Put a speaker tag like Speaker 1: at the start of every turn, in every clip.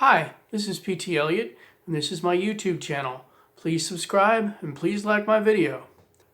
Speaker 1: Hi, this is PT Elliott, and this is my YouTube channel. Please subscribe and please like my video.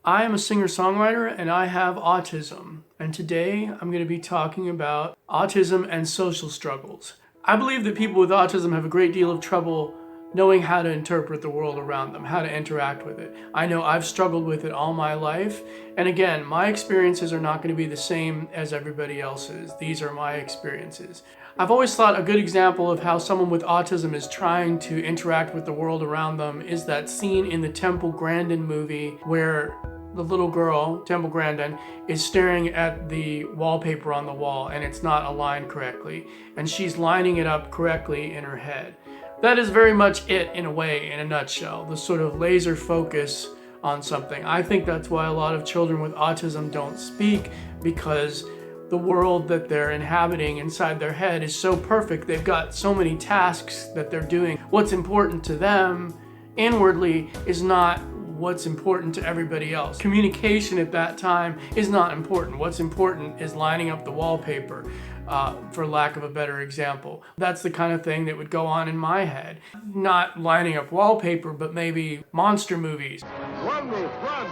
Speaker 1: I am a singer-songwriter and I have autism, and today I'm going to be talking about autism and social struggles. I believe that people with autism have a great deal of trouble knowing how to interpret the world around them, how to interact with it. I know I've struggled with it all my life, and again, my experiences are not going to be the same as everybody else's. These are my experiences. I've always thought a good example of how someone with autism is trying to interact with the world around them is that scene in the Temple Grandin movie where the little girl, Temple Grandin, is staring at the wallpaper on the wall and it's not aligned correctly, and she's lining it up correctly in her head. That is very much it, in a way, in a nutshell, the sort of laser focus on something. I think that's why a lot of children with autism don't speak, because the world that they're inhabiting inside their head is so perfect. They've got so many tasks that they're doing. What's important to them inwardly is not what's important to everybody else. Communication at that time is not important. What's important is lining up the wallpaper, for lack of a better example. That's the kind of thing that would go on in my head. Not lining up wallpaper, but maybe monster movies.
Speaker 2: One move, run!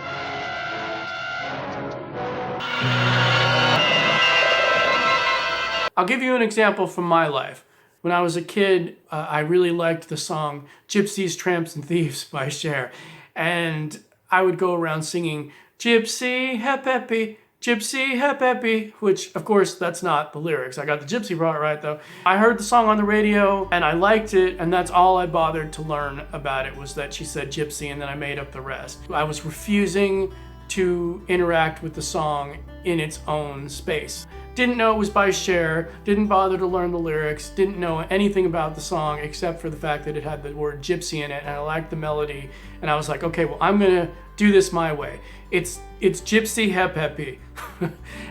Speaker 1: I'll give you an example from my life. When I was a kid, I really liked the song Gypsies, Tramps, and Thieves by Cher. And I would go around singing, Gypsy, hep-eppy, Gypsy, hep-eppy, which, of course, that's not the lyrics. I got the gypsy part right, though. I heard the song on the radio, and I liked it, and that's all I bothered to learn about it, was that she said gypsy, and then I made up the rest. I was refusing to interact with the song in its own space. Didn't know it was by Cher, didn't bother to learn the lyrics, didn't know anything about the song except for the fact that it had the word gypsy in it, and I liked the melody, and I was like, okay, well, I'm gonna do this my way. It's gypsy hep-eppy.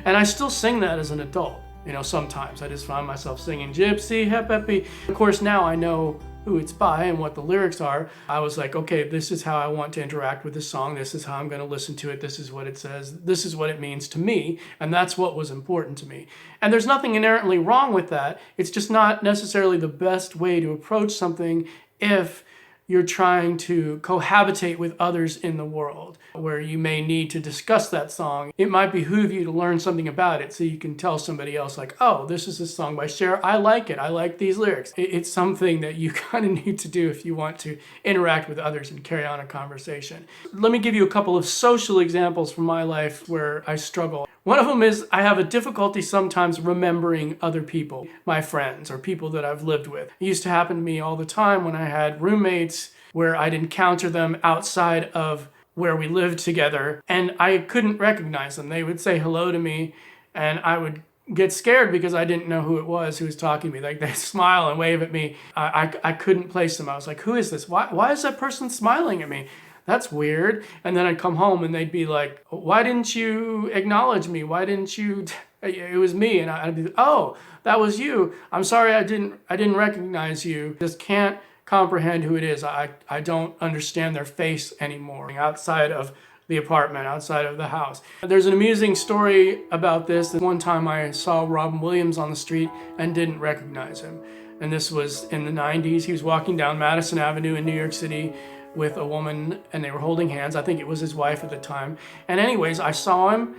Speaker 1: And I still sing that as an adult. You know, sometimes I just find myself singing gypsy hep-eppy. Of course, now I know who it's by and what the lyrics are. I was like, okay, this is how I want to interact with this song. This is how I'm going to listen to it. This is what it says. This is what it means to me. And that's what was important to me. And there's nothing inherently wrong with that. It's just not necessarily the best way to approach something if you're trying to cohabitate with others in the world, where you may need to discuss that song. It might behoove you to learn something about it so you can tell somebody else, like, oh, this is a song by Cher. I like it. I like these lyrics. It's something that you kind of need to do if you want to interact with others and carry on a conversation. Let me give you a couple of social examples from my life where I struggle. One of them is I have a difficulty sometimes remembering other people, my friends or people that I've lived with. It used to happen to me all the time when I had roommates where I'd encounter them outside of where we lived together and I couldn't recognize them. They would say hello to me and I would get scared because I didn't know who it was who was talking to me. Like, they'd smile and wave at me. I couldn't place them. I was like, who is this? Why is that person smiling at me? That's weird. And then I'd come home and they'd be like, why didn't you acknowledge me? Why didn't you? It was me. And I'd be like, oh, that was you. I'm sorry, I didn't recognize you. Just can't comprehend who it is. I don't understand their face anymore outside of the apartment, outside of the house. There's an amusing story about this. One time I saw Robin Williams on the street and didn't recognize him. And this was in the 90s. He was walking down Madison Avenue in New York City with a woman and they were holding hands. I think it was his wife at the time. And anyways, I saw him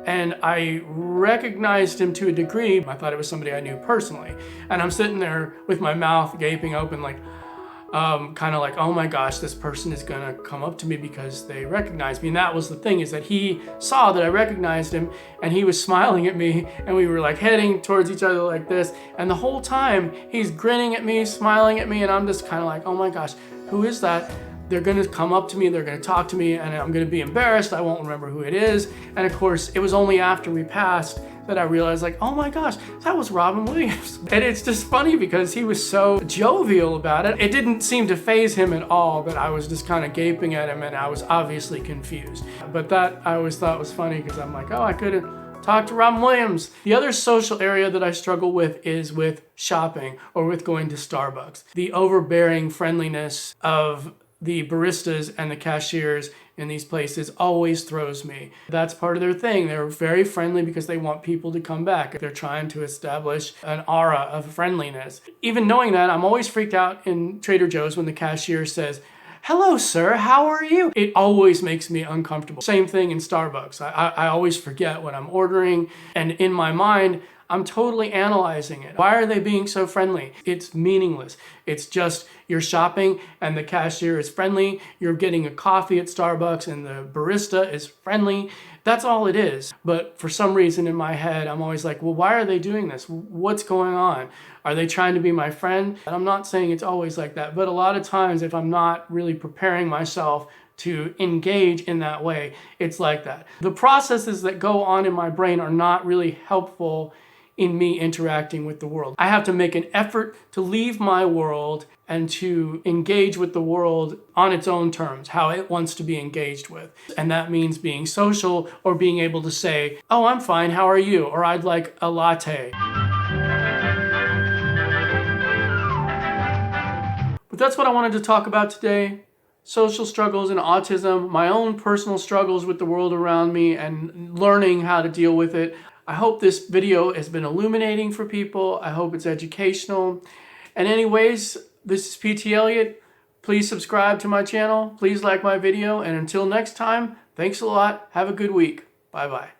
Speaker 1: and I recognized him to a degree. I thought it was somebody I knew personally. And I'm sitting there with my mouth gaping open, like, kind of like, oh my gosh, this person is gonna come up to me because they recognize me. And that was the thing, is that he saw that I recognized him and he was smiling at me and we were like heading towards each other like this. And the whole time he's grinning at me, smiling at me, and I'm just kind of like, oh my gosh, who is that? They're gonna come up to me, they're gonna talk to me, and I'm gonna be embarrassed. I won't remember who it is. And of course, it was only after we passed that I realized, like, oh my gosh, that was Robin Williams. And it's just funny because he was so jovial about it. It didn't seem to faze him at all, but I was just kind of gaping at him and I was obviously confused. But that I always thought was funny because I'm like, oh, I could have talked to Robin Williams. The other social area that I struggle with is with shopping or with going to Starbucks. The overbearing friendliness of the baristas and the cashiers in these places always throws me. That's part of their thing. They're very friendly because they want people to come back. They're trying to establish an aura of friendliness. Even knowing that, I'm always freaked out in Trader Joe's when the cashier says, "Hello, sir, how are you?" It always makes me uncomfortable. Same thing in Starbucks. I always forget what I'm ordering, and in my mind, I'm totally analyzing it. Why are they being so friendly? It's meaningless. It's just you're shopping and the cashier is friendly. You're getting a coffee at Starbucks and the barista is friendly. That's all it is. But for some reason in my head, I'm always like, well, why are they doing this? What's going on? Are they trying to be my friend? And I'm not saying it's always like that, but a lot of times if I'm not really preparing myself to engage in that way, it's like that. The processes that go on in my brain are not really helpful in me interacting with the world. I have to make an effort to leave my world and to engage with the world on its own terms, how it wants to be engaged with. And that means being social or being able to say, "Oh, I'm fine, how are you?" Or "I'd like a latte." But that's what I wanted to talk about today. Social struggles and autism, my own personal struggles with the world around me and learning how to deal with it. I hope this video has been illuminating for people. I hope it's educational. And anyways, this is PT Elliott. Please subscribe to my channel. Please like my video. And until next time, thanks a lot. Have a good week. Bye-bye.